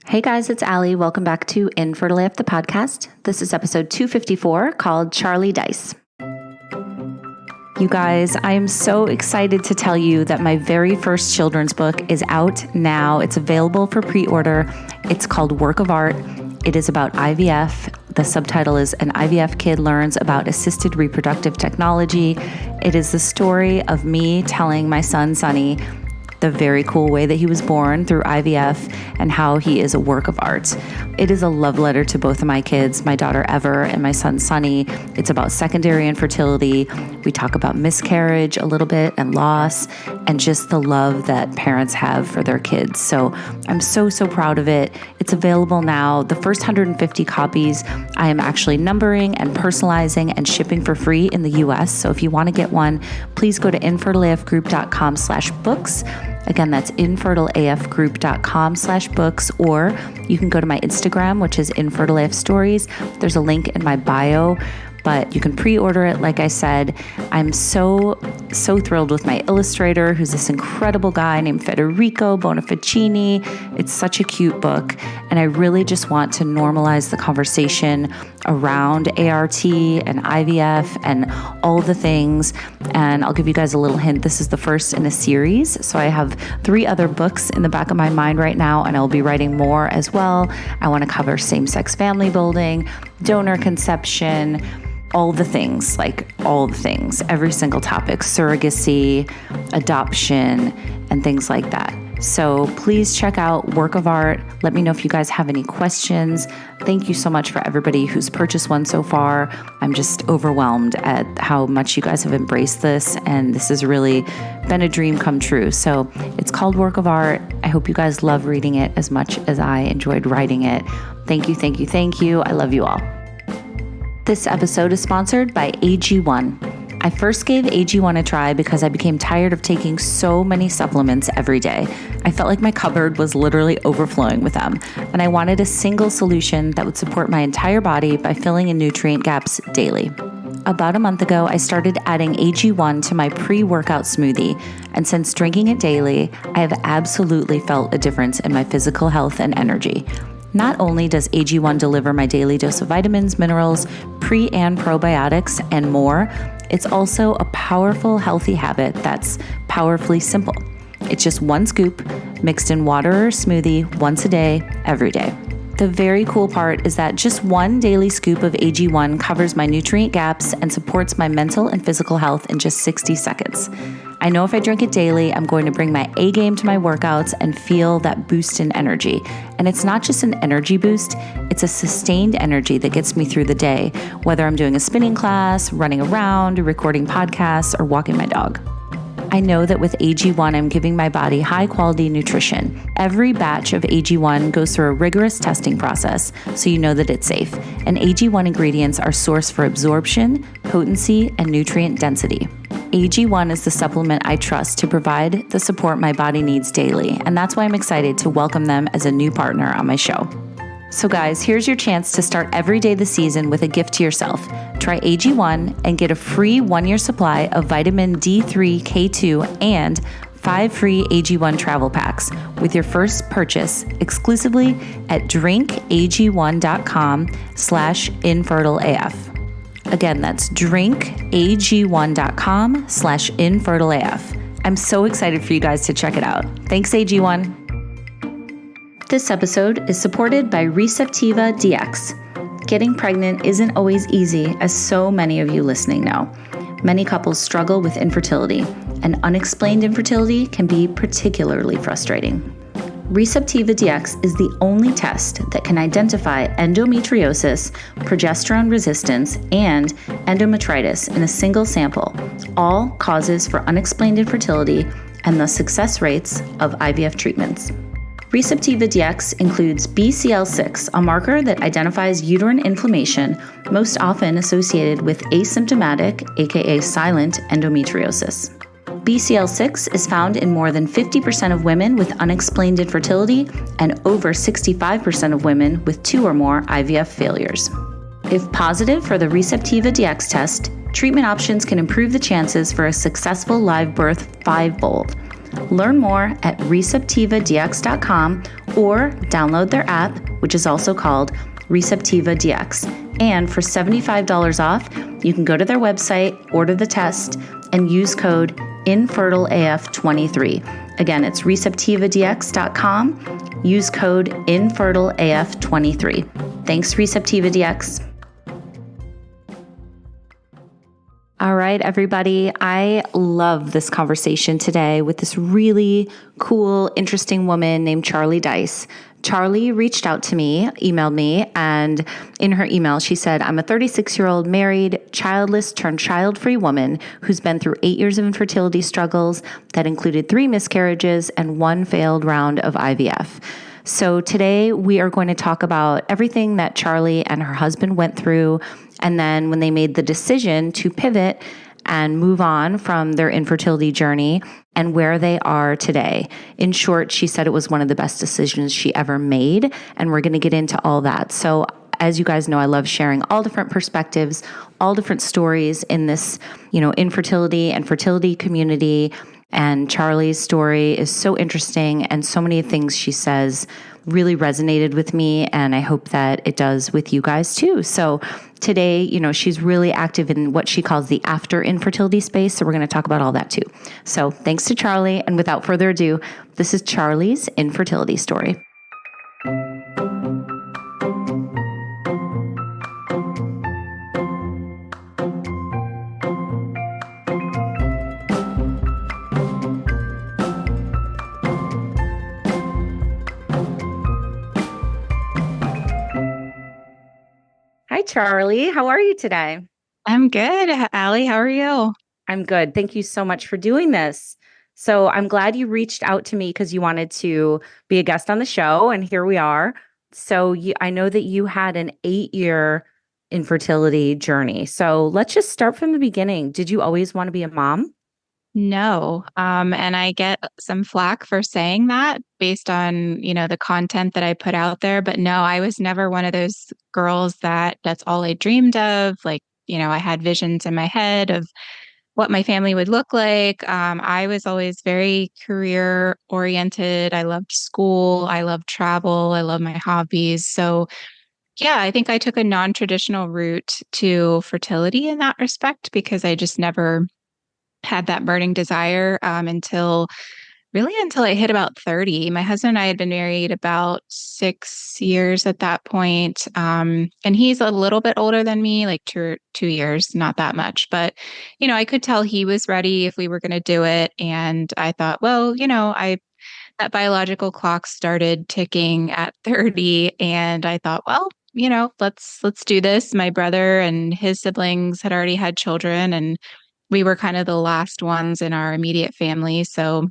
Hey guys, it's Allie. Welcome back to Infertile, the podcast. This is episode 254 called Charlie Dice. You guys, I am so excited to tell you that my very first children's book is out now. It's available for pre-order. It's called Work of Art. It is about IVF. The subtitle is An IVF Kid Learns About Assisted Reproductive Technology. It is the story of me telling my son, Sonny, the very cool way that he was born through IVF and how he is a work of art. It is a love letter to both of my kids, my daughter Ever and my son Sonny. It's about secondary infertility. We talk about miscarriage a little bit and loss and just the love that parents have for their kids. So I'm so proud of it. It's available now. The first 150 copies I am actually numbering and personalizing and shipping for free in the US. So if you want to get one, please go to infertileafgroup.com/books. Again, that's infertileafgroup.com/books, or you can go to my Instagram, which is Infertile Stories. There's a link in my bio, but you can pre-order it. Like I said, I'm so thrilled with my illustrator, who's this incredible guy named Federico Bonificini. It's such a cute book, and I really just want to normalize the conversation around ART and IVF and all the things. And I'll give you guys a little hint. This is the first in a series. So I have 3 other books in the back of my mind right now, and I'll be writing more as well. I want to cover same-sex family building, donor conception, all the things, every single topic, surrogacy, adoption, and things like that. So please check out Work of Art. Let me know if you guys have any questions. Thank you so much for everybody who's purchased one so far. I'm just overwhelmed at how much you guys have embraced this, and this has really been a dream come true. So it's called Work of Art. I hope you guys love reading it as much as I enjoyed writing it. Thank you. I love you all. This episode is sponsored by AG1. I first gave AG1 a try because I became tired of taking so many supplements every day. I felt like my cupboard was literally overflowing with them, and I wanted a single solution that would support my entire body by filling in nutrient gaps daily. About a month ago, I started adding AG1 to my pre-workout smoothie, and since drinking it daily, I have absolutely felt a difference in my physical health and energy. Not only does AG1 deliver my daily dose of vitamins, minerals, pre- and probiotics, and more, it's also a powerful, healthy habit that's powerfully simple. It's just 1 scoop mixed in water or smoothie once a day, every day. The very cool part is that just 1 daily scoop of AG1 covers my nutrient gaps and supports my mental and physical health in just 60 seconds. I know if I drink it daily, I'm going to bring my A game to my workouts and feel that boost in energy. And it's not just an energy boost, it's a sustained energy that gets me through the day, whether I'm doing a spinning class, running around, recording podcasts, or walking my dog. I know that with AG1, I'm giving my body high-quality nutrition. Every batch of AG1 goes through a rigorous testing process, so you know that it's safe. And AG1 ingredients are sourced for absorption, potency, and nutrient density. AG1 is the supplement I trust to provide the support my body needs daily, and that's why I'm excited to welcome them as a new partner on my show. So guys, here's your chance to start every day this season with a gift to yourself. Try AG1 and get a free 1-year supply of vitamin D3, K2, and 5 free AG1 travel packs with your first purchase exclusively at drinkag1.com/infertileaf. Again, that's drinkag1.com/infertileaf. I'm so excited for you guys to check it out. Thanks, AG1. This episode is supported by Receptiva DX. Getting pregnant isn't always easy, as so many of you listening know. Many couples struggle with infertility, and unexplained infertility can be particularly frustrating. Receptiva DX is the only test that can identify endometriosis, progesterone resistance, and endometritis in a single sample, all causes for unexplained infertility and the success rates of IVF treatments. Receptiva DX includes BCL6, a marker that identifies uterine inflammation, most often associated with asymptomatic, aka silent, endometriosis. BCL6 is found in more than 50% of women with unexplained infertility and over 65% of women with 2 or more IVF failures. If positive for the Receptiva DX test, treatment options can improve the chances for a successful live birth 5-fold. Learn more at receptivadx.com or download their app, which is also called Receptiva DX. And for $75 off, you can go to their website, order the test, and use code InfertileAF23. Again, it's receptivadx.com. Use code InfertileAF23. Thanks, Receptiva DX. All right, everybody. I love this conversation today with this really cool, interesting woman named Charlie Dice. Charlie reached out to me, emailed me, and in her email, she said, I'm a 36-year-old married, childless-turned-childfree woman who's been through 8 years of infertility struggles that included 3 miscarriages and 1 failed round of IVF. So today we are going to talk about everything that Charlie and her husband went through, and then when they made the decision to pivot and move on from their infertility journey and where they are today. In short, she said it was one of the best decisions she ever made, and we're going to get into all that. So as you guys know, I love sharing all different perspectives, all different stories in this, infertility and fertility community. And Charlie's story is so interesting, and so many things she says really resonated with me, and I hope that it does with you guys too. So today, she's really active in what she calls the after infertility space, so we're going to talk about all that too. So thanks to Charlie, and without further ado, this is Charlie's infertility story. Hi, Charlie. How are you today? I'm good. Allie, how are you? I'm good. Thank you so much for doing this. So I'm glad you reached out to me because you wanted to be a guest on the show, and here we are. So I know that you had an 8-year infertility journey. So let's just start from the beginning. Did you always want to be a mom? No. And I get some flack for saying that based on, the content that I put out there. But no, I was never one of those girls that's all I dreamed of. Like, I had visions in my head of what my family would look like. I was always very career oriented. I loved school. I loved travel. I love my hobbies. So yeah, I think I took a non-traditional route to fertility in that respect because I just never had that burning desire until I hit about 30. My husband and I had been married about 6 years at that point. And he's a little bit older than me, like 2 years, not that much. But, I could tell he was ready if we were going to do it. And I thought, well, that biological clock started ticking at 30. And I thought, well, let's do this. My brother and his siblings had already had children, and we were kind of the last ones in our immediate family. So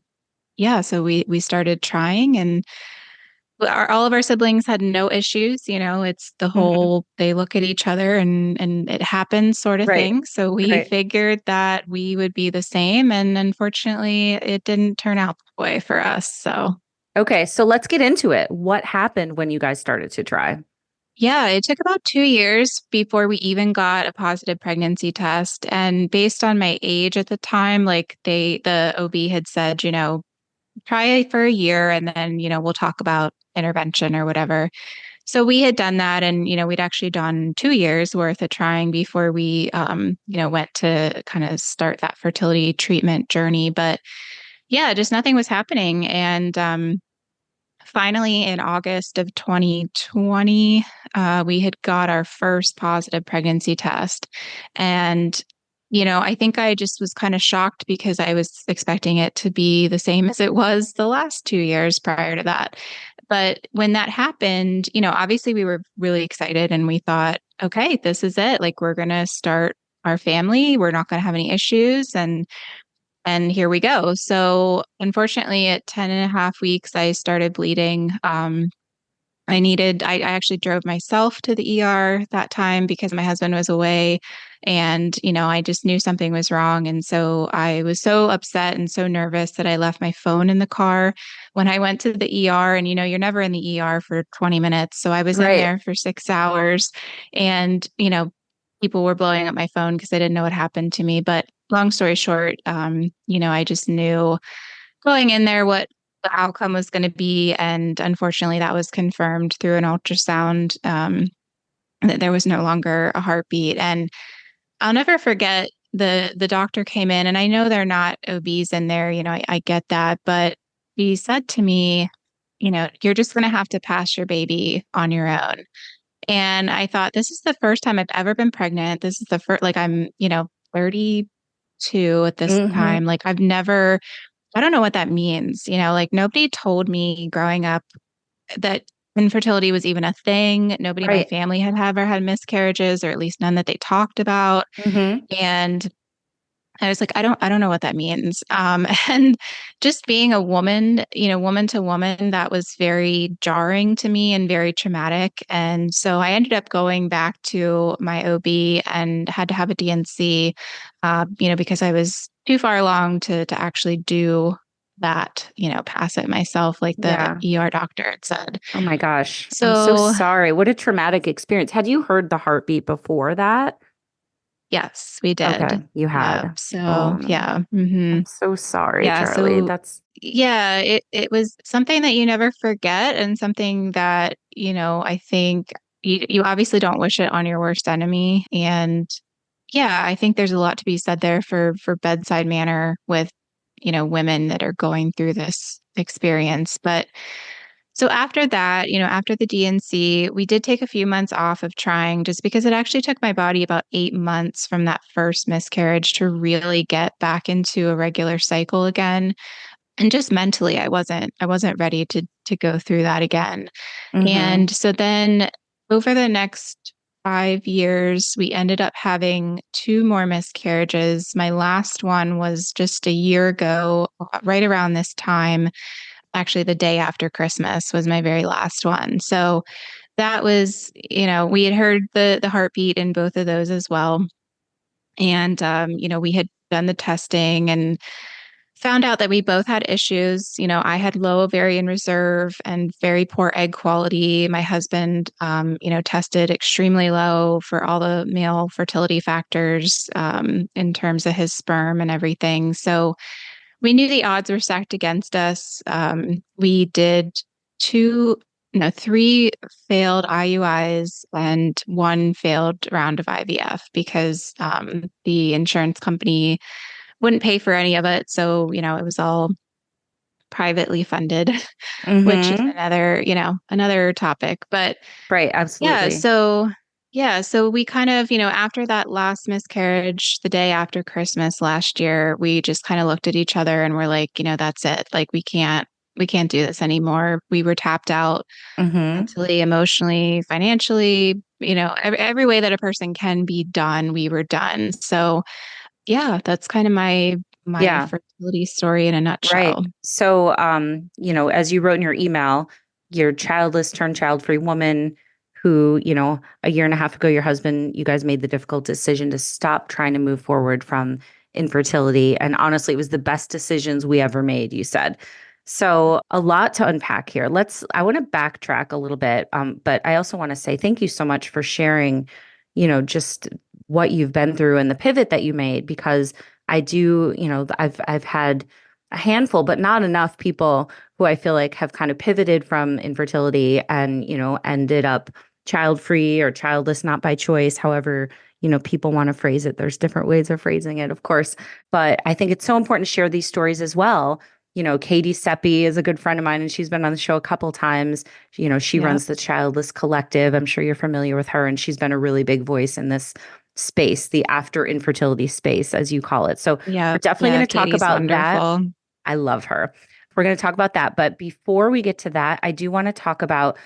yeah, so we started trying, and all of our siblings had no issues. It's the Mhm. whole, they look at each other and it happens sort of Right. thing. So we Right. figured that we would be the same. And unfortunately, it didn't turn out that way for us. So Okay. So let's get into it. What happened when you guys started to try? yeah, it took about 2 years before we even got a positive pregnancy test. And based on my age at the time, like the OB had said, try it for a year and then, we'll talk about intervention or whatever. So we had done that, and, we'd actually done 2 years worth of trying before we, went to kind of start that fertility treatment journey. But yeah, just nothing was happening. And, finally, in August of 2020, we had got our first positive pregnancy test. And, I think I just was kind of shocked because I was expecting it to be the same as it was the last 2 years prior to that. But when that happened, obviously we were really excited and we thought, okay, this is it. Like, we're going to start our family. We're not going to have any issues. And here we go. So unfortunately, at 10 and a half weeks, I started bleeding. I actually drove myself to the ER that time because my husband was away, and, I just knew something was wrong. And so I was so upset and so nervous that I left my phone in the car when I went to the ER. And, you're never in the ER for 20 minutes. So I was in Right. there for 6 hours, and, people were blowing up my phone because they didn't know what happened to me. But long story short, I just knew going in there what the outcome was going to be. And unfortunately, that was confirmed through an ultrasound, that there was no longer a heartbeat. And I'll never forget the doctor came in, and I know they're not OBs in there, I get that, but he said to me, you're just going to have to pass your baby on your own. And I thought, this is the first time I've ever been pregnant. This is the first, like, I'm, 32 at this Mm-hmm. time. Like, I don't know what that means. Like, nobody told me growing up that infertility was even a thing. Nobody in my Right. family had ever had miscarriages, or at least none that they talked about. Mm-hmm. And I was like, I don't know what that means. And just being a woman, woman to woman, that was very jarring to me and very traumatic. And so I ended up going back to my OB and had to have a DNC, because I was too far along to actually do that, pass it myself, like the Yeah. ER doctor had said. Oh my gosh. I'm so So sorry. What a traumatic experience. Had you heard the heartbeat before that? yes, we Okay, did. you Yeah. had. Oh So no. yeah. Hmm. I'm so sorry, Yeah, Charlie. so That's yeah, it was something that you never forget, and something that, I think you obviously don't wish it on your worst enemy. And yeah, I think there's a lot to be said there for bedside manner with, women that are going through this experience. But so after that, after the DNC, we did take a few months off of trying, just because it actually took my body about 8 months from that first miscarriage to really get back into a regular cycle again. And just mentally, I wasn't ready to go through that again. mm-hmm. And so then over the next 5 years, we ended up having two more miscarriages. My last one was just a year ago, right around this time. Actually, the day after Christmas was my very last one. So that was, we had heard the heartbeat in both of those as well. And we had done the testing and found out that we both had issues. I had low ovarian reserve and very poor egg quality. My husband, tested extremely low for all the male fertility factors, in terms of his sperm and everything. So we knew the odds were stacked against us. We did two, no, three failed IUIs and one failed round of IVF, because the insurance company wouldn't pay for any of it. So, it was all privately funded, which is Mm-hmm. another topic. But Right, yeah, absolutely. so we kind of, after that last miscarriage, the day after Christmas last year, we just kind of looked at each other and we're like, that's it. Like, we can't do this anymore. We were tapped out Mm-hmm. mentally, emotionally, financially, every way that a person can be done, we were done. So yeah, that's kind of my Yeah. fertility story in a Right. nutshell. So, as you wrote in your email, you're childless turned child-free woman who, a year and a half ago, your husband, you guys made the difficult decision to stop trying to move forward from infertility. And honestly, it was the best decisions we ever made, you said. So, a lot to unpack here. I want to backtrack a little bit, but I also want to say thank you so much for sharing, just what you've been through and the pivot that you made, because I do, I've had a handful, but not enough people who I feel like have kind of pivoted from infertility and, ended up child free or childless, not by choice. However, people want to phrase it. There's different ways of phrasing it, of course. But I think it's so important to share these stories as well. Katie Seppi is a good friend of mine, and she's been on the show a couple times. She Yeah. runs the Childless Collective. I'm sure you're familiar with her, and she's been a really big voice in this space, the after infertility space, as you call it. So Yeah. we're definitely going Yeah. to talk Katie's about that. wonderful. I love her. We're going to talk about that. But before we get to that, I do want to talk about,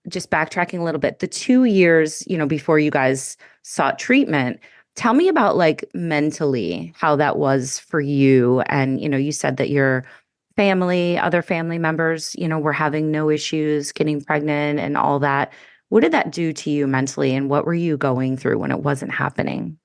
just backtracking a little bit, the 2 years, before you guys sought treatment. Tell me about, like, mentally how that was for you. And, you said that your other family members, were having no issues getting pregnant and all that. What did that do to you mentally? And what were you going through when it wasn't happening?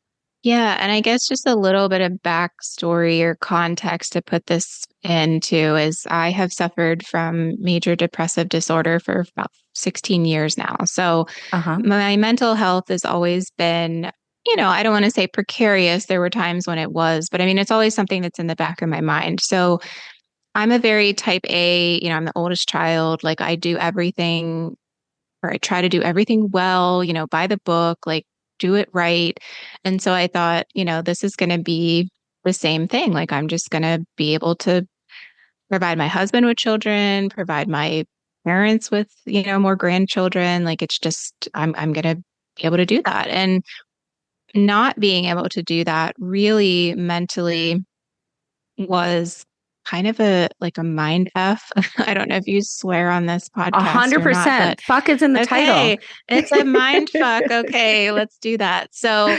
Yeah. And I guess just a little bit of backstory or context to put this into is I have suffered from major depressive disorder for about 16 years now. So Uh-huh. my mental health has always been, I don't want to say precarious. There were times when it was, but I mean, it's always something that's in the back of my mind. So I'm a very type A, I'm the oldest child. Like I do everything, or I try to do everything well, by the book, like do it right. And so I thought, this is going to be the same thing. Like I'm just going to be able to provide my husband with children, provide my parents with, more grandchildren. Like it's just, I'm going to be able to do that. And not being able to do that really mentally was kind of a mind F. I don't know if you swear on this A podcast hundred or not, but percent. Fuck is in the title. okay, it's a mind fuck. Okay, let's do that. So,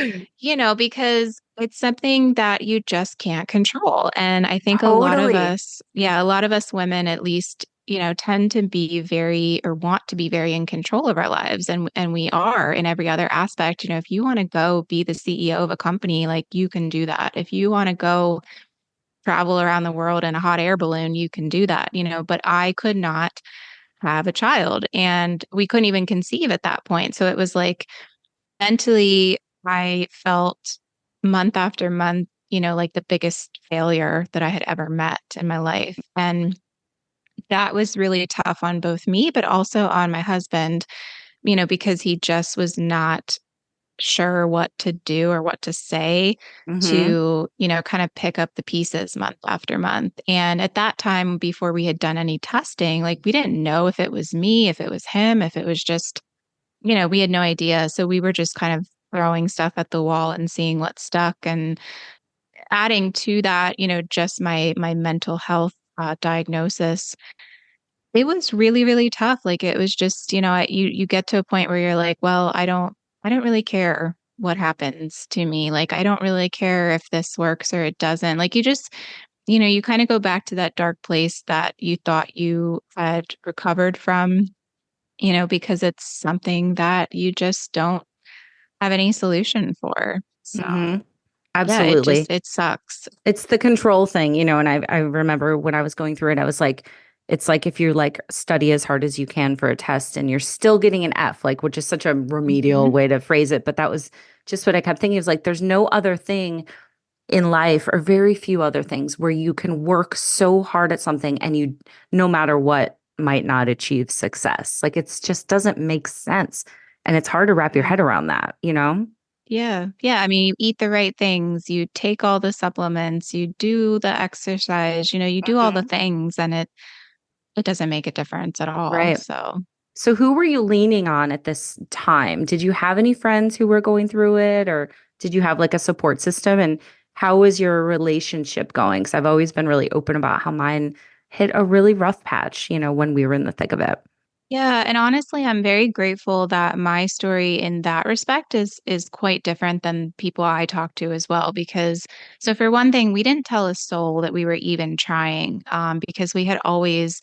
because it's something that you just can't control. And I think a lot of Totally. us, yeah, a lot of us women at least, tend to be very or want to be very in control of our lives. And we are in every other aspect. If you want to go be the CEO of a company, like you can do that. If you want to go travel around the world in a hot air balloon, you can do that, but I could not have a child and we couldn't even conceive at that point. So it was like mentally, I felt month after month, like the biggest failure that I had ever met in my life. And that was really tough on both me, but also on my husband, because he just was not sure what to do or what to say Mm-hmm. to, kind of pick up the pieces month after month. And at that time, before we had done any testing, like we didn't know if it was me, if it was him, if it was just, we had no idea. So we were just kind of throwing stuff at the wall and seeing what stuck. And adding to that, just my mental health diagnosis, it was really, really tough. Like it was just, you get to a point where you're like, well, I don't really care what happens to me. Like I don't really care if this works or it doesn't. Like you just, you kind of go back to that dark place that you thought you had recovered from, because it's something that you just don't have any solution for. So, Mm-hmm. yeah, Absolutely. it sucks. It's the control thing, and I remember when I was going through it, I was like, it's like if you like study as hard as you can for a test and you're still getting an F, like, which is such a remedial Mhm. way to phrase it. But that was just what I kept thinking. Is like, there's no other thing in life, or very few other things, where you can work so hard at something and you, no matter what, might not achieve success. Like, it's just doesn't make sense. And it's hard to wrap your Yeah. head around that, you know? Yeah. Yeah. I mean, you eat the right things, you take all the supplements, you do the exercise, you do all the Mhm. things and it doesn't make a difference at all. Right. So, So, who were you leaning on at this time? Did you have any friends who were going through it, or did you have like a support system? And how was your relationship going? Because I've always been really open about how mine hit a really rough patch, when we were in the thick of it. yeah, and honestly, I'm very grateful that my story in that respect is quite different than people I talk to as well. Because so for one thing, we didn't tell a soul that we were even trying, because we had always,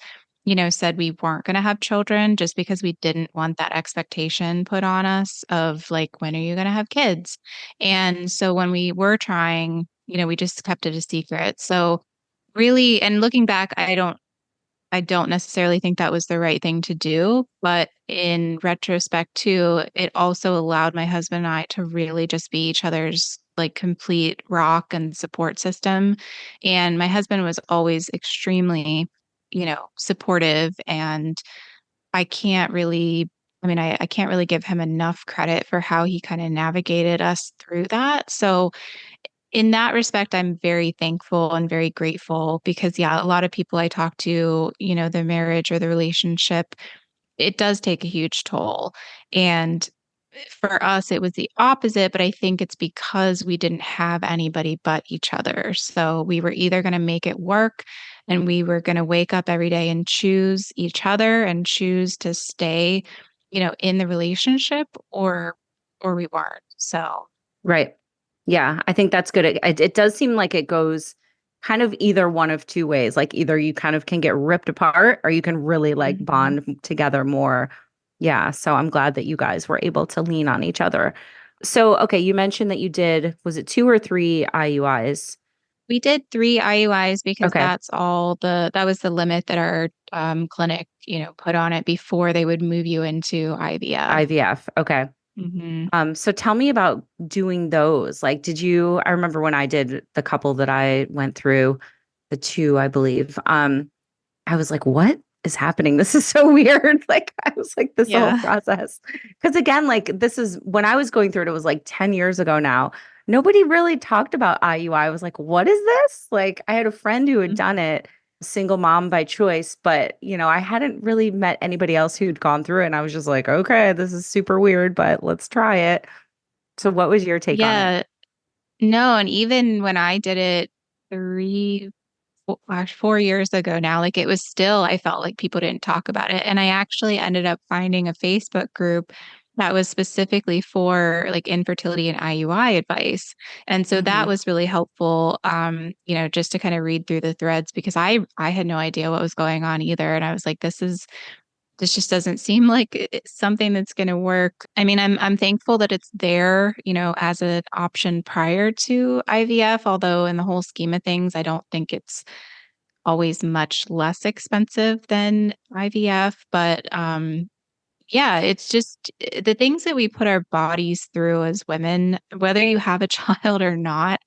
said we weren't going to have children just because we didn't want that expectation put on us of like, when are you going to have kids? And so when we were trying, we just kept it a secret. So really, and looking back, I don't necessarily think that was the right thing to do, but in retrospect too, it also allowed my husband and I to really just be each other's like complete rock and support system. And my husband was always extremely, supportive and I can't really I can't really give him enough credit for how he kind of navigated us through that. So in that respect, I'm very thankful and very grateful because, yeah, a lot of people I talk to, the marriage or the relationship, it does take a huge toll. And for us, it was the opposite, but I think it's because we didn't have anybody but each other. So we were either going to make it work and we were going to wake up every day and choose each other and choose to stay, in the relationship or we weren't. So, Right. Yeah, I think that's good. It does seem like it goes kind of either one of two ways. Like either you kind of can get ripped apart or you can really like mhm. bond together more. Yeah, so I'm glad that you guys were able to lean on each other. So, okay, you mentioned that you did, was it two or three IUIs? We did 3 IUIs because Okay, that was the limit that our, clinic, put on it before they would move you into IVF. IVF. Okay. Mhm. So tell me about doing those. Like, I remember when I did the couple that I went through, the two, I believe. I was like, what is happening? This is so weird. Like, I was like, this whole Yeah. process. Because again, like, this is when I was going through it, it was like 10 years ago now. Nobody really talked about IUI. I was like, what is this? Like, I had a friend who had done it, single mom by choice, but, I hadn't really met anybody else who'd gone through it. And I was just like, okay, this is super weird, but let's try it. So, what was your take on it? Yeah. No, and even when I did it three, 4 years ago now, like it was still, I felt like people didn't talk about it. And I actually ended up finding a Facebook group that was specifically for like infertility and IUI advice. And so that Hmm. was really helpful, just to kind of read through the threads because I had no idea what was going on either. And I was like, this just doesn't seem like it's something that's going to work. I mean, I'm thankful that it's there, as an option prior to IVF, although in the whole scheme of things, I don't think it's always much less expensive than IVF, but yeah, it's just the things that we put our bodies through as women, whether you have a child or not,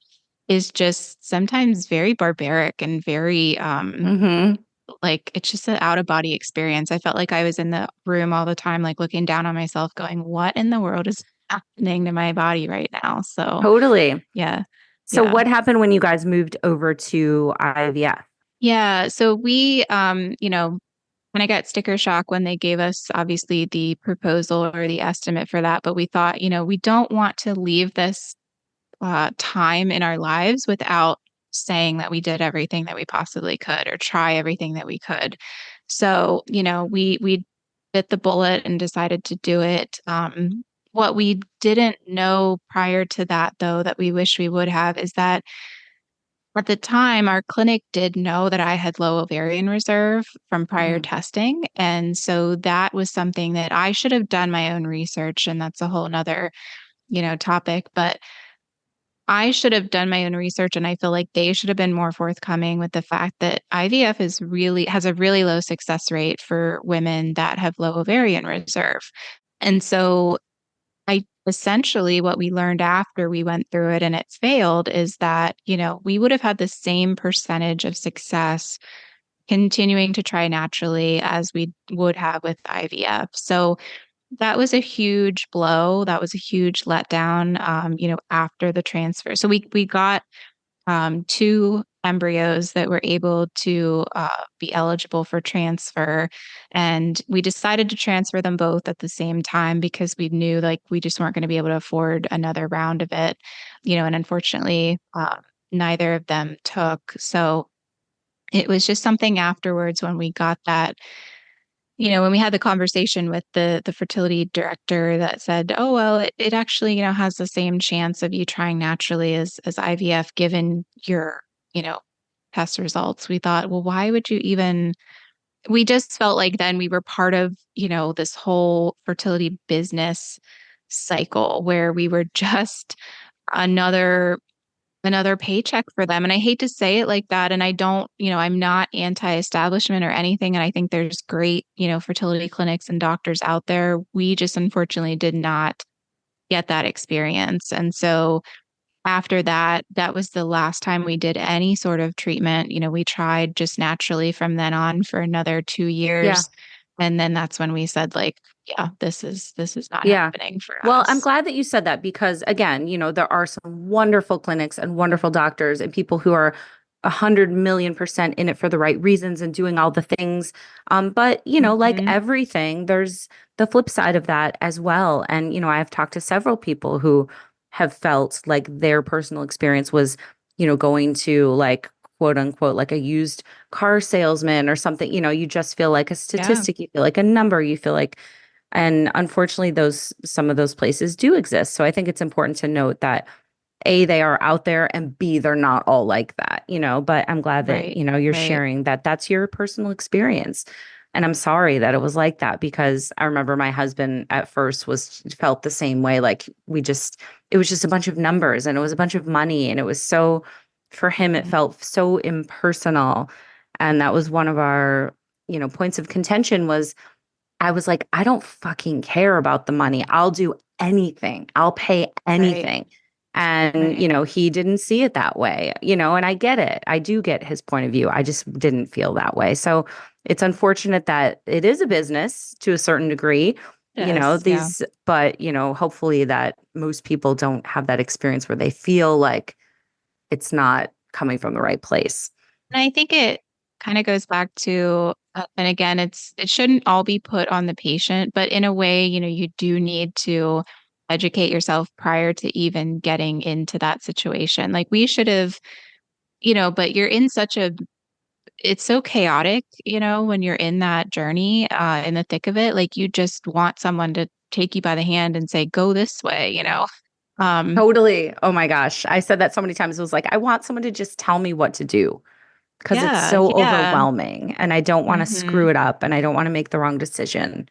is just sometimes very barbaric and very Hmm. like it's just an out of body experience. I felt like I was in the room all the time, like looking down on myself, going, "What in the world is happening to my body right now?" So, Totally. yeah, So, yeah, what happened when you guys moved over to IVF? yeah. So we, when I got sticker shock when they gave us obviously the proposal or the estimate for that, but we thought, we don't want to leave this time in our lives without saying that we did everything that we possibly could or try everything that we could. So, we bit the bullet and decided to do it. What we didn't know prior to that, though, that we wish we would have, is that at the time, our clinic did know that I had low ovarian reserve from prior Mhm. testing. And so that was something that I should have done my own research. And that's a whole nother, topic. But I should have done my own research, and I feel like they should have been more forthcoming with the fact that IVF has a really low success rate for women that have low ovarian reserve. And so I essentially what we learned after we went through it and it failed is that, we would have had the same percentage of success continuing to try naturally as we would have with IVF. So that was a huge blow. That was a huge letdown, after the transfer. So we got two embryos that were able to be eligible for transfer. And we decided to transfer them both at the same time because we knew like we just weren't going to be able to afford another round of it, and unfortunately, neither of them took. So it was just something afterwards when we got that, when we had the conversation with the fertility director that said, "Oh, well, it actually, has the same chance of you trying naturally as IVF given your, you know, test results." We thought, "Well, why would you even?" We just felt like then we were part of, this whole fertility business cycle where we were just another paycheck for them. And I hate to say it like that. And I don't, I'm not anti-establishment or anything. And I think there's great, fertility clinics and doctors out there. We just unfortunately did not get that experience. And so after that, that was the last time we did any sort of treatment. We tried just naturally from then on for another 2 years. Yeah. And then that's when we said, like, yeah, this is not Yeah. happening for Well, I'm us. glad that you said that because, again, there are some wonderful clinics and wonderful doctors and people who are 100 million% in it for the right reasons and doing all the things. But, like Mhm. everything, there's the flip side of that as well. And, I've talked to several people who have felt like their personal experience was, going to like, quote unquote, like a used car salesman or something. You just feel like a Yeah, statistic, you feel like a number, you feel like and unfortunately, some of those places do exist. So I think it's important to note that A, they are out there, and B, they're not all like that. But I'm glad that, right, you're right. sharing that that's your personal experience. And I'm sorry that it was like that because I remember my husband at first was felt the same way. Like it was just a bunch of numbers and it was a bunch of money. And it was so, for him, it felt so impersonal. And that was one of our, points of contention was I was like, I don't fucking care about the money. I'll do anything. I'll pay Right. anything. And, Right. he didn't see it that way, and I get it. I do get his point of view. I just didn't feel that way. So it's unfortunate that it is a business to a certain degree, Yes. Yeah. but, hopefully that most people don't have that experience where they feel like it's not coming from the right place. And I think it kind of goes back to, and again, it shouldn't all be put on the patient, but in a way, you do need to educate yourself prior to even getting into that situation. Like we should have, but you're in such a, it's so chaotic, when you're in that journey, in the thick of it. Like you just want someone to take you by the hand and say, go this way. Um, Totally. Oh my gosh. I said that so many times. It was like, I want someone to just tell me what to do because it's yeah, so yeah. overwhelming and I don't want to Hmm. screw it up and I don't want to make the wrong decision.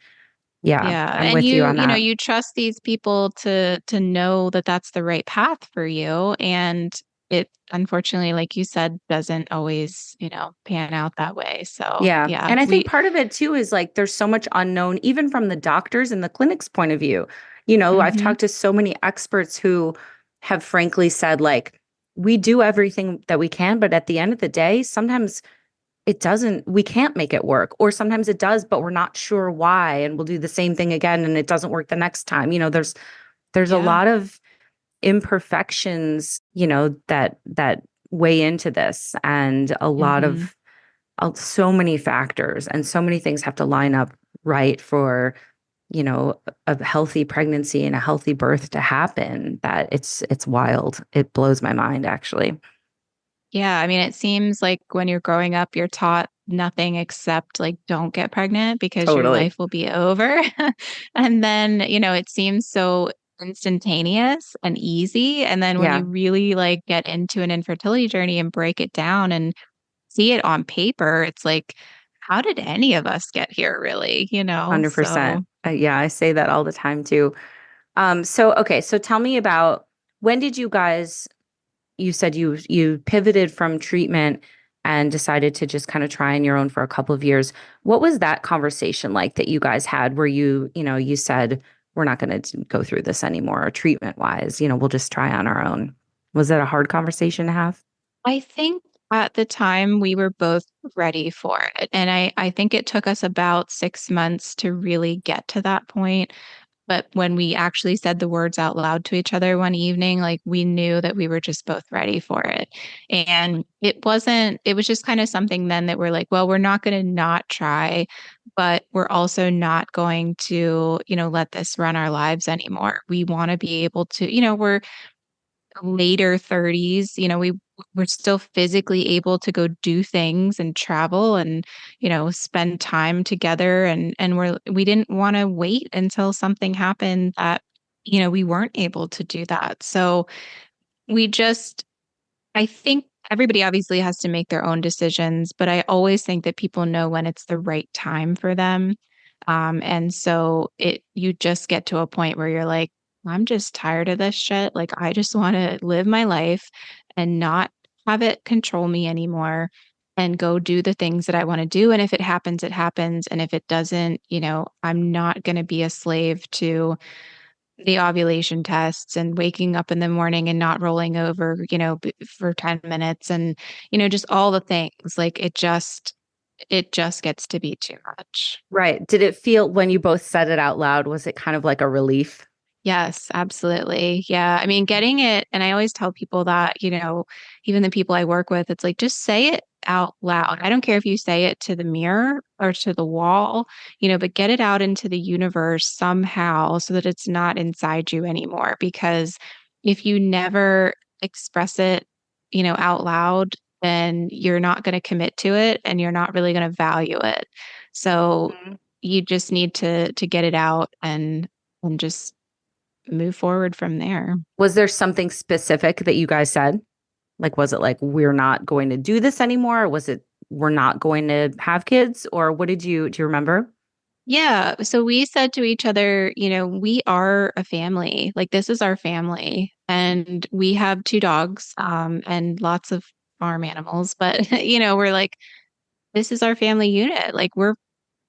Yeah, Yeah, I'm and with you you on you know, that. you trust these people to know that that's the right path for you, and it unfortunately, like you said, doesn't always, pan out that way. So, Yeah. yeah, And I think part of it too is like there's so much unknown, even from the doctors and the clinic's point of view. I've mhm, talked to so many experts who have frankly said, like, we do everything that we can, but at the end of the day, sometimes we can't make it work. Or sometimes it does, but we're not sure why. And we'll do the same thing again and it doesn't work the next time. There's a yeah, lot of imperfections, that weigh into this and a lot mhm. of so many factors and so many things have to line up right for, a healthy pregnancy and a healthy birth to happen that it's wild. It blows my mind actually. Yeah, I mean, it seems like when you're growing up, you're taught nothing except like don't get pregnant because your Totally. life will be over. And then, it seems so instantaneous and easy. And then when Yeah, you really like get into an infertility journey and break it down and see it on paper, it's like, how did any of us get here really? 100%. So Yeah, I say that all the time too. So okay, so tell me about when did you said you pivoted from treatment and decided to just kind of try on your own for a couple of years. What was that conversation like that you guys had where you said we're not going to go through this anymore treatment wise, we'll just try on our own. Was that a hard conversation to have? I think at the time we were both ready for it. And I think it took us about 6 months to really get to that point. But when we actually said the words out loud to each other one evening, like we knew that we were just both ready for it. And it was just kind of something then that we're like, well, we're not going to not try, but we're also not going to, let this run our lives anymore. We want to be able to, we're later 30s, we're still physically able to go do things and travel and, spend time together and we didn't want to wait until something happened that, we weren't able to do that. So we just I think everybody obviously has to make their own decisions, but I always think that people know when it's the right time for them. And so you just get to a point where you're like, I'm just tired of this shit. Like, I just want to live my life and not have it control me anymore and go do the things that I want to do. And if it happens, it happens. And if it doesn't, I'm not going to be a slave to the ovulation tests and waking up in the morning and not rolling over, for 10 minutes and, just all the things. Like it just gets to be too much. Right. Did it feel when you both said it out loud, was it kind of like a relief? Yes, absolutely. Yeah. I mean, getting it, and I always tell people that, even the people I work with, it's like, just say it out loud. I don't care if you say it to the mirror or to the wall, but get it out into the universe somehow so that it's not inside you anymore. Because if you never express it, out loud, then you're not going to commit to it and you're not really going to value it. So Mhm. you just need to get it out and just move forward from there. Was there something specific that you guys said? Like, was it like, we're not going to do this anymore? Or was it, we're not going to have kids? Or do you remember? Yeah. So we said to each other, we are a family. Like this is our family. And we have two dogs, and lots of farm animals. But, we're like, this is our family unit. Like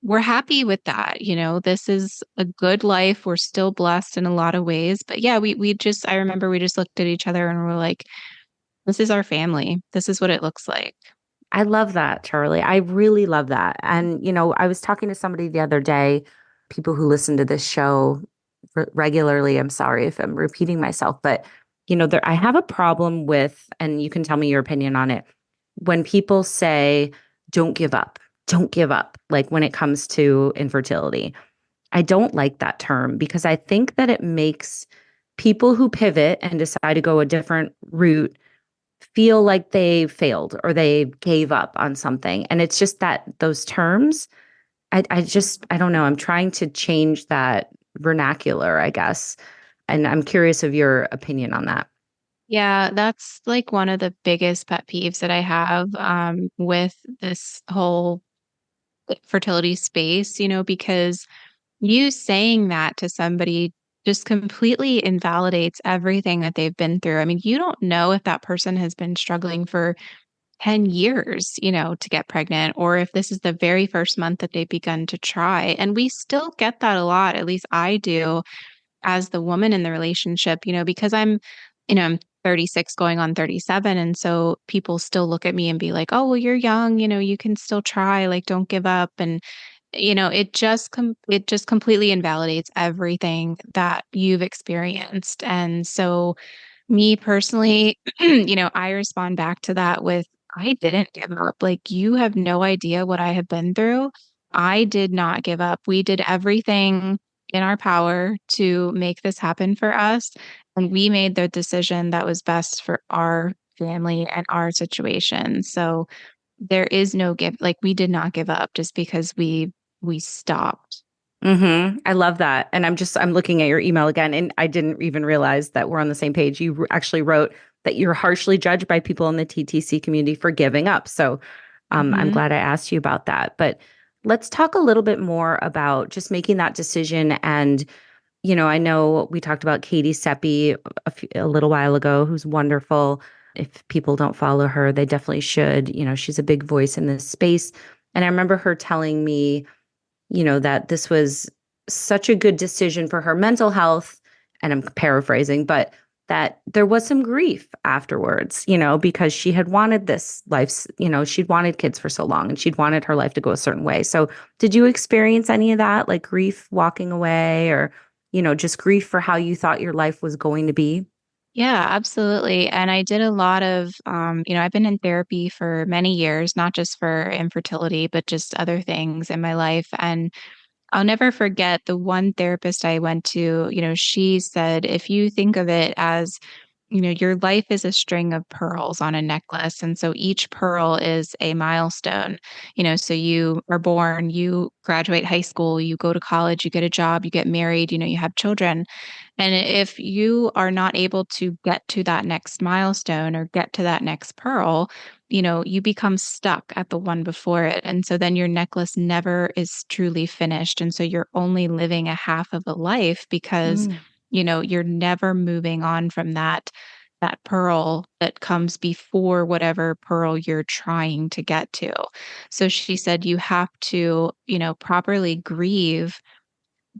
we're happy with that. This is a good life. We're still blessed in a lot of ways. But yeah, I remember we just looked at each other and we're like, this is our family. This is what it looks like. I love that, Charlie. I really love that. And, I was talking to somebody the other day, people who listen to this show regularly. I'm sorry if I'm repeating myself, but, I have a problem with, and you can tell me your opinion on it, when people say, don't give up, don't give up, like when it comes to infertility. I don't like that term because I think that it makes people who pivot and decide to go a different route feel like they failed or they gave up on something. And it's just that those terms, I don't know. I'm trying to change that vernacular, I guess. And I'm curious of your opinion on that. Yeah, that's like one of the biggest pet peeves that I have with this whole fertility space, because you saying that to somebody just completely invalidates everything that they've been through. I mean, you don't know if that person has been struggling for 10 years, to get pregnant, or if this is the very first month that they've begun to try. And we still get that a lot, at least I do, as the woman in the relationship, because I'm 36 going on 37. And so people still look at me and be like, oh, well, you're young, you can still try, like, don't give up. And it just completely invalidates everything that you've experienced. And so me personally, I respond back to that with, I didn't give up. Like, you have no idea what I have been through. I did not give up. We did everything in our power to make this happen for us. And we made the decision that was best for our family and our situation. So there is no give, like, we did not give up just because we stopped. I love that. And I'm looking at your email again, and I didn't even realize that we're on the same page. You actually wrote that you're harshly judged by people in the TTC community for giving up. So I'm Mhm. glad I asked you about that. But let's talk a little bit more about just making that decision. And, I know we talked about Katie Seppi a little while ago, who's wonderful. If people don't follow her, they definitely should. She's a big voice in this space. And I remember her telling me, that this was such a good decision for her mental health. And I'm paraphrasing, but that there was some grief afterwards, because she had wanted this life, she'd wanted kids for so long and she'd wanted her life to go a certain way. So, did you experience any of that, like grief walking away or, just grief for how you thought your life was going to be? Yeah, absolutely. And I did a lot of, I've been in therapy for many years, not just for infertility, but just other things in my life. And I'll never forget the one therapist I went to, she said, if you think of it as, your life is a string of pearls on a necklace. And so each pearl is a milestone. So you are born, you graduate high school, you go to college, you get a job, you get married, you have children. And if you are not able to get to that next milestone or get to that next pearl, you become stuck at the one before it. And so then your necklace never is truly finished. And so you're only living a half of a life because, Mm. you're never moving on from that pearl that comes before whatever pearl you're trying to get to. So she said you have to, properly grieve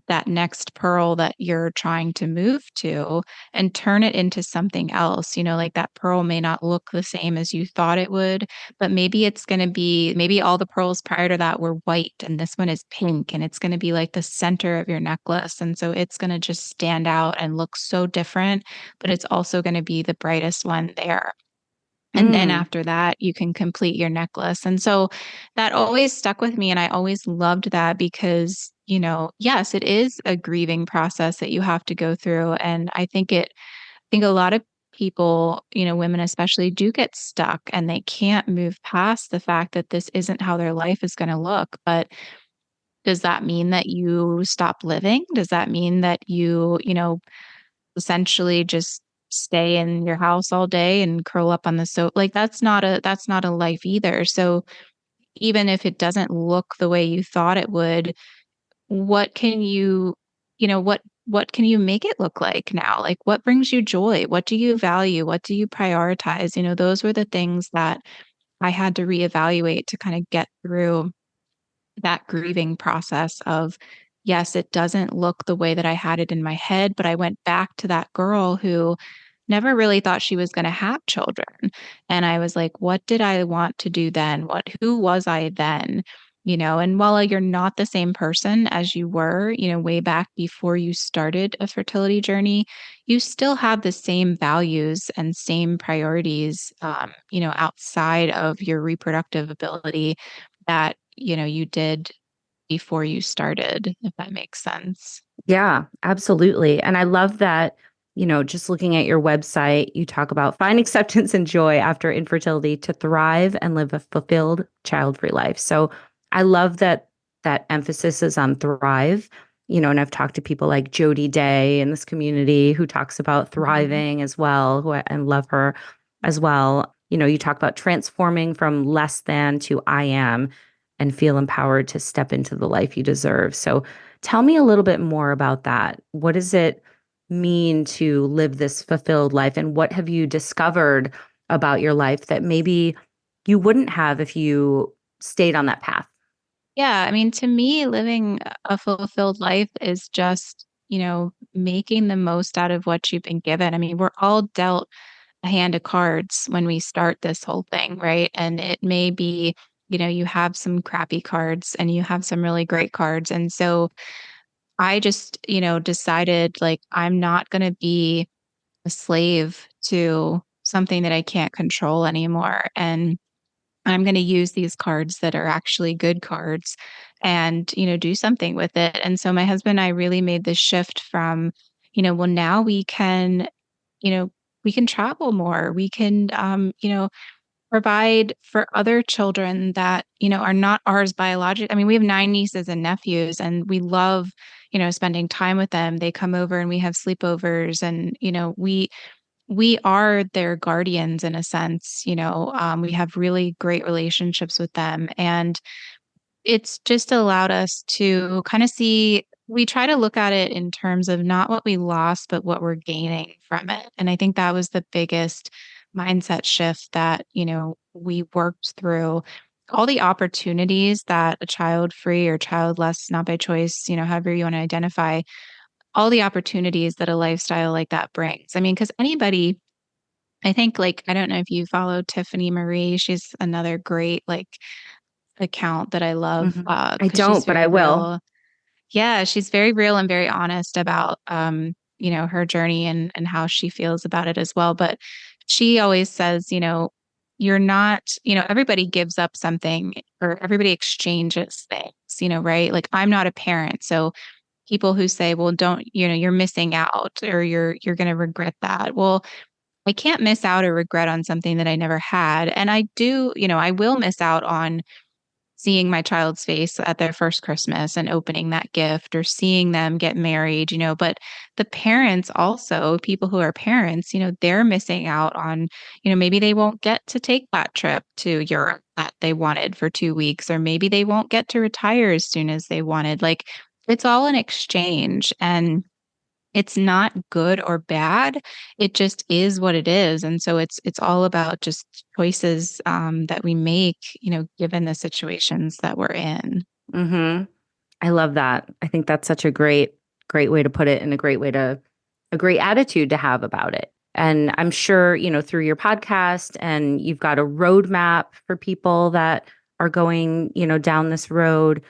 that next pearl that you're trying to move to and turn it into something else. Like that pearl may not look the same as you thought it would, but maybe it's going to be, maybe all the pearls prior to that were white and this one is pink and it's going to be like the center of your necklace. And so it's going to just stand out and look so different, but it's also going to be the brightest one there. And then Mm. after that, you can complete your necklace. And so that always stuck with me. And I always loved that because, yes, it is a grieving process that you have to go through. And I think a lot of people, women especially, do get stuck and they can't move past the fact that this isn't how their life is going to look. But does that mean that you stop living? Does that mean that you essentially just stay in your house all day and curl up on the sofa? Like, that's not a life either. So even if it doesn't look the way you thought it would, what can what can you make it look like now? Like, what brings you joy? What do you value? What do you prioritize? Those were the things that I had to reevaluate to kind of get through that grieving process of, yes, it doesn't look the way that I had it in my head, but I went back to that girl who never really thought she was going to have children. And I was like, what did I want to do then? Who was I then? And while you're not the same person as you were, way back before you started a fertility journey, you still have the same values and same priorities, outside of your reproductive ability that, you did before you started, if that makes sense. Yeah, absolutely. And I love that, just looking at your website, you talk about find acceptance and joy after infertility to thrive and live a fulfilled child-free life. So I love that emphasis is on thrive, and I've talked to people like Jody Day in this community who talks about Mhm. thriving as well, and love her as well. You talk about transforming from less than to I am and feel empowered to step into the life you deserve. So tell me a little bit more about that. What does it mean to live this fulfilled life? And what have you discovered about your life that maybe you wouldn't have if you stayed on that path? Yeah, I mean, to me, living a fulfilled life is just, making the most out of what you've been given. I mean, we're all dealt a hand of cards when we start this whole thing, right? And it may be, you have some crappy cards and you have some really great cards. And so I just, decided like I'm not going to be a slave to something that I can't control anymore. And I'm going to use these cards that are actually good cards and, do something with it. And so my husband and I really made this shift from, well, now you know, we can travel more. We can, provide for other children that, are not ours biologic. I mean, we have 9 nieces and nephews and we love, spending time with them. They come over and we have sleepovers and, we are their guardians in a sense. We have really great relationships with them. And it's just allowed us to kind of see, we try to look at it in terms of not what we lost, but what we're gaining from it. And I think that was the biggest mindset shift that, we worked through all the opportunities that a child free or childless, not by choice, however you want to identify, all the opportunities that a lifestyle like that brings. I mean, because anybody, I think, like, I don't know if you follow Tiffany Marie. She's another great, like, account that I love, I because she's don't, but I very will. real. Yeah, she's very real and very honest about, her journey and how she feels about it as well. But she always says, you're not, everybody gives up something or everybody exchanges things, right? Like I'm not a parent. So people who say, well, don't, you're missing out or you're going to regret that. Well, I can't miss out or regret on something that I never had. And I do, I will miss out on seeing my child's face at their first Christmas and opening that gift or seeing them get married, but the parents also, people who are parents, they're missing out on, maybe they won't get to take that trip to Europe that they wanted for 2 weeks, or maybe they won't get to retire as soon as they wanted. Like it's all an exchange and it's not good or bad. It just is what it is. And so it's all about just choices that we make, given the situations that we're in. hmm I love that. I think that's such a great way to put it and a great attitude to have about it. And I'm sure, through your podcast and you've got a roadmap for people that are going, down this road.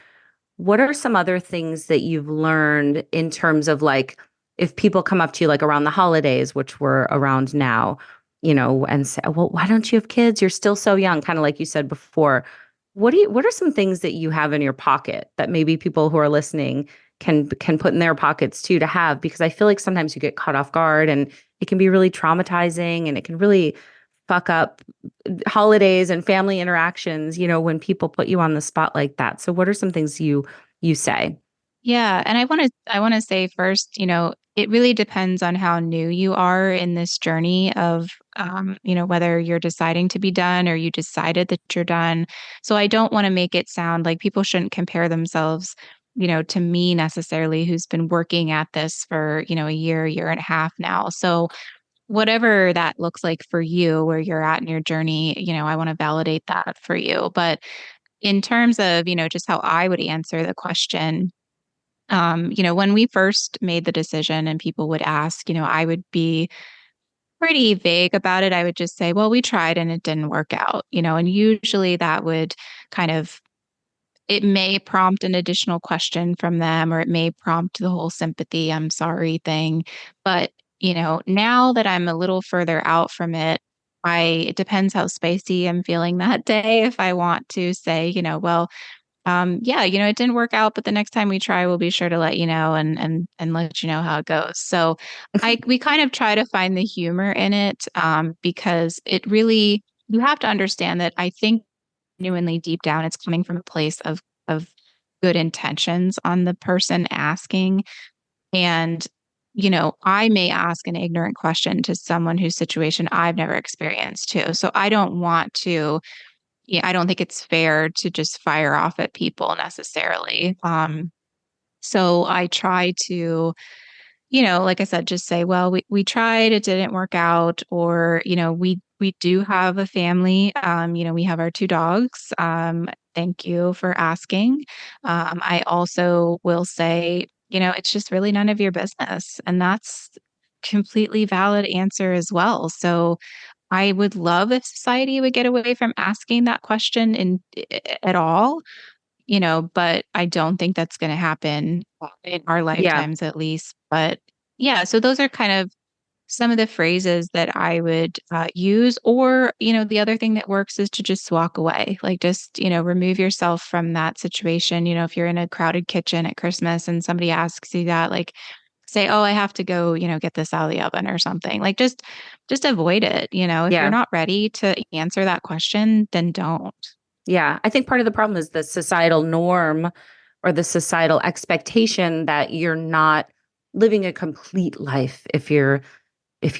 What are some other things that you've learned in terms of like if people come up to you like around the holidays, which we're around now, and say, "Well, why don't you have kids? You're still so young," kind of like you said before. What are some things that you have in your pocket that maybe people who are listening can put in their pockets too to have? Because I feel like sometimes you get caught off guard and it can be really traumatizing and it can really fuck up holidays and family interactions, when people put you on the spot like that. So what are some things you say? Yeah, and I want to say first, it really depends on how new you are in this journey of whether you're deciding to be done or you decided that you're done. So I don't want to make it sound like people shouldn't compare themselves, to me necessarily who's been working at this for, a year and a half now. So whatever that looks like for you, where you're at in your journey, I want to validate that for you. But in terms of, just how I would answer the question, when we first made the decision and people would ask, I would be pretty vague about it. I would just say, well, we tried and it didn't work out, and usually that would kind of, it may prompt an additional question from them, or it may prompt the whole sympathy, I'm sorry thing. But, now that I'm a little further out from it, it depends how spicy I'm feeling that day. If I want to say, well, yeah, it didn't work out, but the next time we try, we'll be sure to let you know and let you know how it goes. So we kind of try to find the humor in it, because it really, you have to understand that I think genuinely deep down, it's coming from a place of good intentions on the person asking. And, I may ask an ignorant question to someone whose situation I've never experienced too. So I don't want to, yeah, I don't think it's fair to just fire off at people necessarily. So I try to, like I said, just say, well, we tried, it didn't work out, or, we do have a family. We have our two dogs. Thank you for asking. I also will say, it's just really none of your business. And that's completely valid answer as well. So I would love if society would get away from asking that question at all, but I don't think that's going to happen in our Yeah. lifetimes at least. But yeah, so those are kind of some of the phrases that I would use. Or, the other thing that works is to just walk away, like just, remove yourself from that situation. If you're in a crowded kitchen at Christmas and somebody asks you that, like, say, oh, I have to go, get this out of the oven or something. Like just avoid it. If you're Yeah. not ready to answer that question, then don't. Yeah. I think part of the problem is the societal norm or the societal expectation that you're not living a complete life if you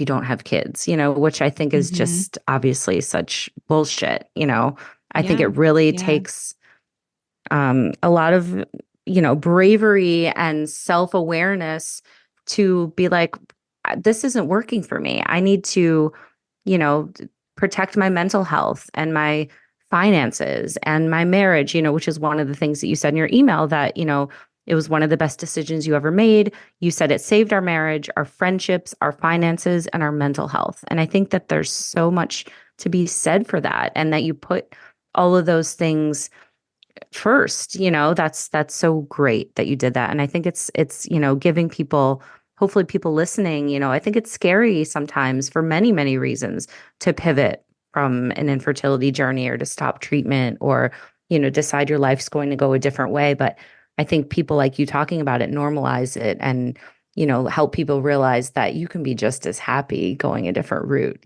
don't have kids, which I think is Hmm. just obviously such bullshit. I think it Yeah. really Yeah. takes a lot of, bravery and self-awareness to be like, this isn't working for me. I need to, protect my mental health and my finances and my marriage, which is one of the things that you said in your email that, it was one of the best decisions you ever made. You said it saved our marriage, our friendships, our finances, and our mental health. And I think that there's so much to be said for that, and that you put all of those things first. That's so great that you did that. And I think it's giving people, hopefully people listening, I think it's scary sometimes for many many reasons to pivot from an infertility journey, or to stop treatment, or decide your life's going to go a different way. But I think people like you talking about it normalize it, and help people realize that you can be just as happy going a different route.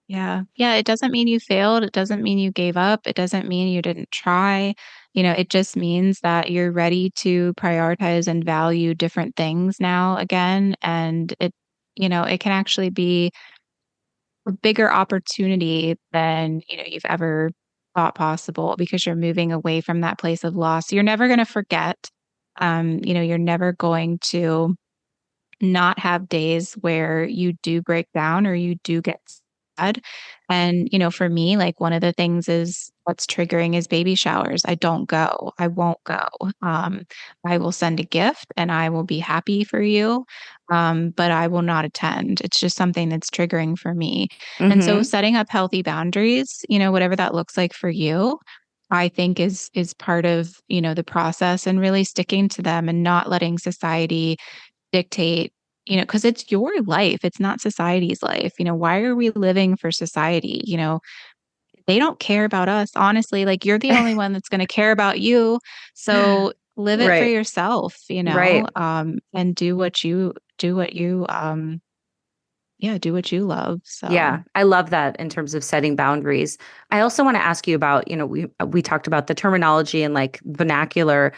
Yeah. Yeah. It doesn't mean you failed. It doesn't mean you gave up. It doesn't mean you didn't try. It just means that you're ready to prioritize and value different things now again. And it can actually be a bigger opportunity than, you've ever thought possible, because you're moving away from that place of loss. You're never going to forget. You're never going to not have days where you do break down or you do get sad. And, for me, like one of the things is what's triggering is baby showers. I don't go. I won't go. Um, I will send a gift and I will be happy for you. But I will not attend. It's just something that's triggering for me. And so Mm-hmm. setting up healthy boundaries, whatever that looks like for you, I think is part of, the process, and really sticking to them and not letting society dictate, because it's your life, it's not society's life. Why are we living for society? They don't care about us, honestly. Like, you're the only one that's going to care about you. So live it for Right. yourself, Right. and do what you, yeah, do what you love. So, Yeah, I love that in terms of setting boundaries. I also want to ask you about, we talked about the terminology and like vernacular.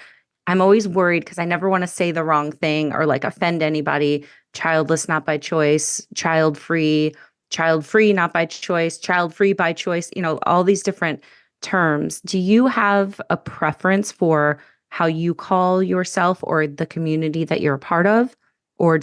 I'm always worried because I never want to say the wrong thing or like offend anybody. Childless, not by choice, child free, not by choice, child free by choice, all these different terms. Do you have a preference for how you call yourself or the community that you're a part of? Or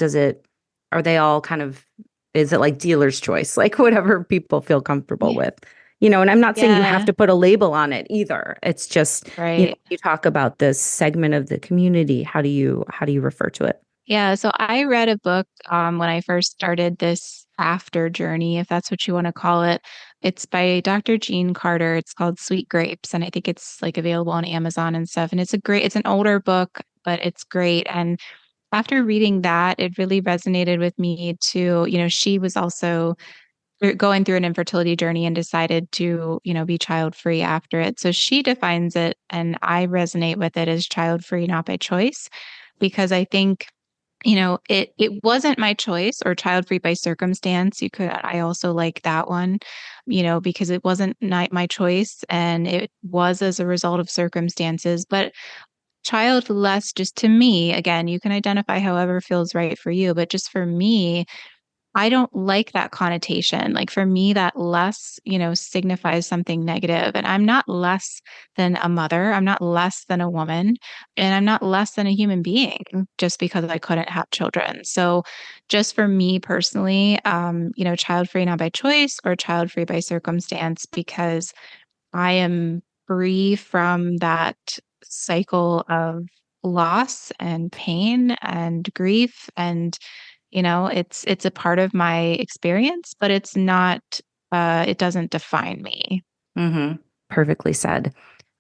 are they all kind of, is it like dealer's choice, like whatever people feel comfortable yeah. with? And I'm not saying you have Yeah, to put a label on it either. It's just, right. you talk about this segment of the community. How do you refer to it? Yeah, so I read a book when I first started this after journey, if that's what you want to call it. It's by Dr. Jean Carter. It's called Sweet Grapes, and I think it's like available on Amazon and stuff. And it's an older book, but it's great. And after reading that, it really resonated with me too. She was also going through an infertility journey and decided to, be child free after it. So she defines it, and I resonate with it as child free, not by choice, because I think it wasn't my choice, or child free by circumstance. I also like that one, because it wasn't not my choice and it was as a result of circumstances. But childless, just to me, again, you can identify however feels right for you. But just for me, I don't like that connotation. Like for me, that less, signifies something negative. And I'm not less than a mother. I'm not less than a woman. And I'm not less than a human being just because I couldn't have children. So just for me personally, child free not by choice or child free by circumstance, because I am free from that cycle of loss and pain and grief, and it's a part of my experience, but it's not it doesn't define me. Mm-hmm. Perfectly said.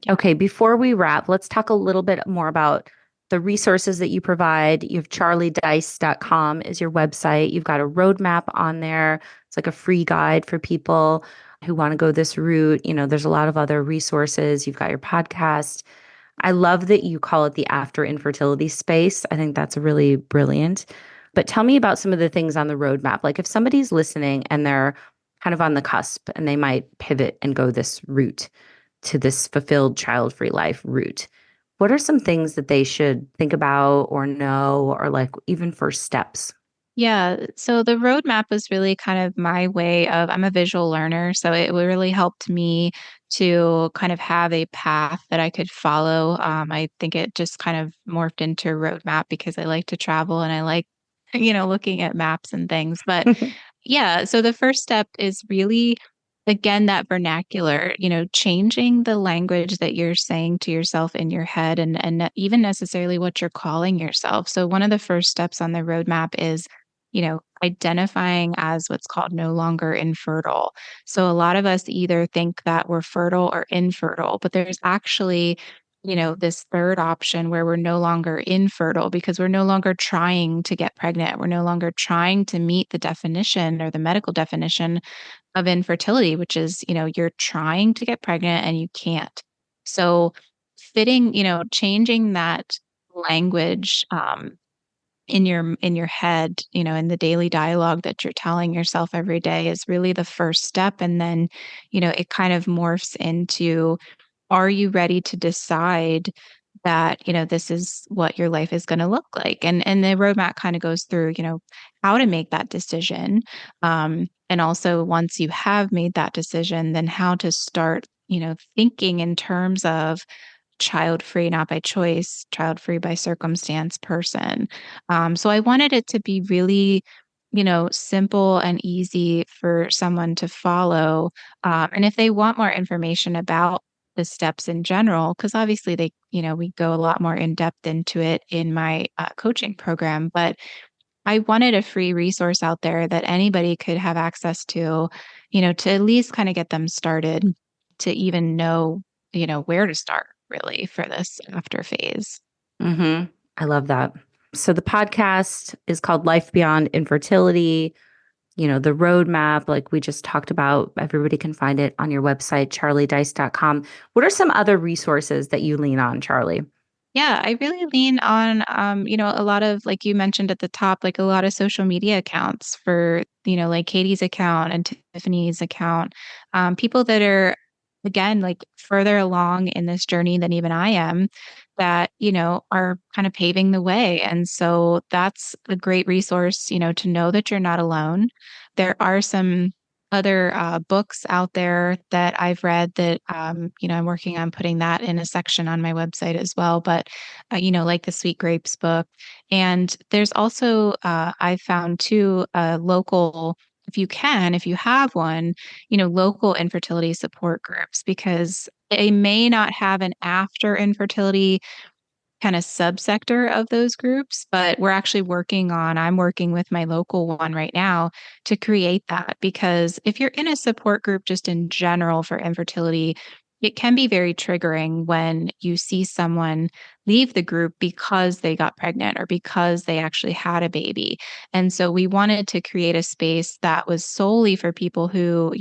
Yeah. Okay, before we wrap, let's talk a little bit more about the resources that you provide. You have charliedice.com is your website. You've got a roadmap on there. It's like a free guide for people who want to go this route. There's a lot of other resources. You've got your podcast. I love that you call it the after infertility space. I think that's really brilliant. But tell me about some of the things on the roadmap. Like if somebody's listening and they're kind of on the cusp and they might pivot and go this route to this fulfilled child-free life route, what are some things that they should think about or know, or like even first steps? Yeah. So the roadmap was really kind of my way of, I'm a visual learner. So it really helped me to kind of have a path that I could follow. I think it just kind of morphed into a roadmap because I like to travel and I like, looking at maps and things. But yeah, so the first step is really, again, that vernacular, changing the language that you're saying to yourself in your head, and not even necessarily what you're calling yourself. So one of the first steps on the roadmap is, identifying as what's called no longer infertile. So a lot of us either think that we're fertile or infertile, but there's actually, this third option where we're no longer infertile because we're no longer trying to get pregnant. We're no longer trying to meet the definition or the medical definition of infertility, which is, you're trying to get pregnant and you can't. So changing that language in your head, in the daily dialogue that you're telling yourself every day is really the first step. And then, it kind of morphs into, are you ready to decide that, this is what your life is going to look like? And the roadmap kind of goes through, how to make that decision. And also once you have made that decision, then how to start, thinking in terms of child free, not by choice, child free by circumstance person. So I wanted it to be really, simple and easy for someone to follow. And if they want more information about the steps in general, because obviously we go a lot more in depth into it in my coaching program, but I wanted a free resource out there that anybody could have access to at least kind of get them started, to even know, where to start really for this after phase. Mm-hmm. I love that. So the podcast is called Life Beyond Infertility. The roadmap, like we just talked about, everybody can find it on your website, charliedice.com. What are some other resources that you lean on, Charlie? Yeah, I really lean on, a lot of, like you mentioned at the top, like a lot of social media accounts for, like Katie's account and Tiffany's account, people that are, again, like further along in this journey than even I am, that, are kind of paving the way. And so that's a great resource, to know that you're not alone. There are some other books out there that I've read that, I'm working on putting that in a section on my website as well. But, like the Sweet Grapes book. And there's also, I found too, a local if you can, if you have one, local infertility support groups, because they may not have an after infertility kind of subsector of those groups, but I'm working with my local one right now to create that. Because if you're in a support group just in general for infertility, it can be very triggering when you see someone leave the group because they got pregnant or because they actually had a baby. And so we wanted to create a space that was solely for people who,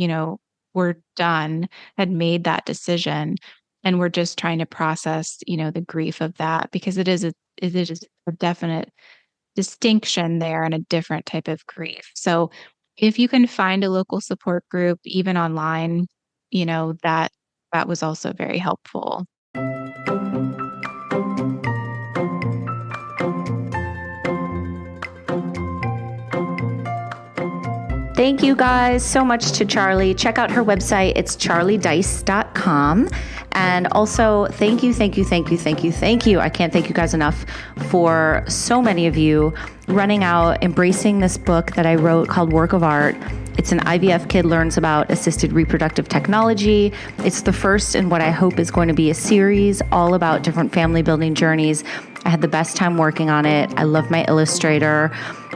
were done, had made that decision, and we're just trying to process, the grief of that, because it is a definite distinction there and a different type of grief. So if you can find a local support group, even online, that was also very helpful. Thank you guys so much to Charlie. Check out her website. It's childless-turned-childfree. And also, thank you. I can't thank you guys enough for so many of you running out, embracing this book that I wrote called Work of Art. It's an IVF kid learns about assisted reproductive technology. It's the first in what I hope is going to be a series all about different family building journeys. I had the best time working on it. I love my illustrator.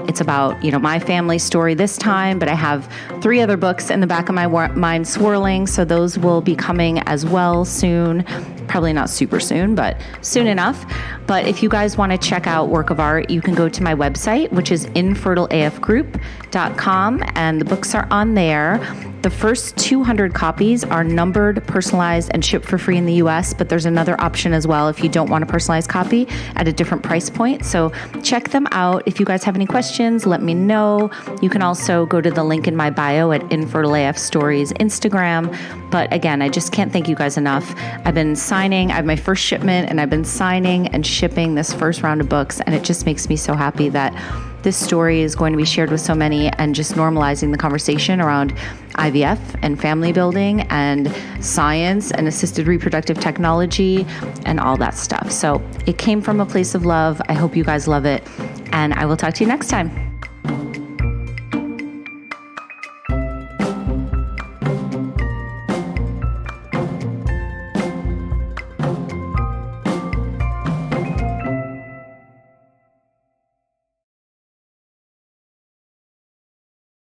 It's about, my family story this time, but I have 3 other books in the back of my mind swirling. So those will be coming as well soon. Probably not super soon, but soon enough. But if you guys want to check out Work of Art, you can go to my website, which is infertileafgroup.com, and the books are on there. The first 200 copies are numbered, personalized, and shipped for free in the US, but there's another option as well if you don't want a personalized copy at a different price point. So check them out. If you guys have any questions, let me know. You can also go to the link in my bio at Infertile AF Stories Instagram. But again, I just can't thank you guys enough. I've been signing, I have my first shipment, and I've been signing and shipping this first round of books, and it just makes me so happy that this story is going to be shared with so many, and just normalizing the conversation around IVF and family building and science and assisted reproductive technology and all that stuff. So it came from a place of love. I hope you guys love it, and I will talk to you next time.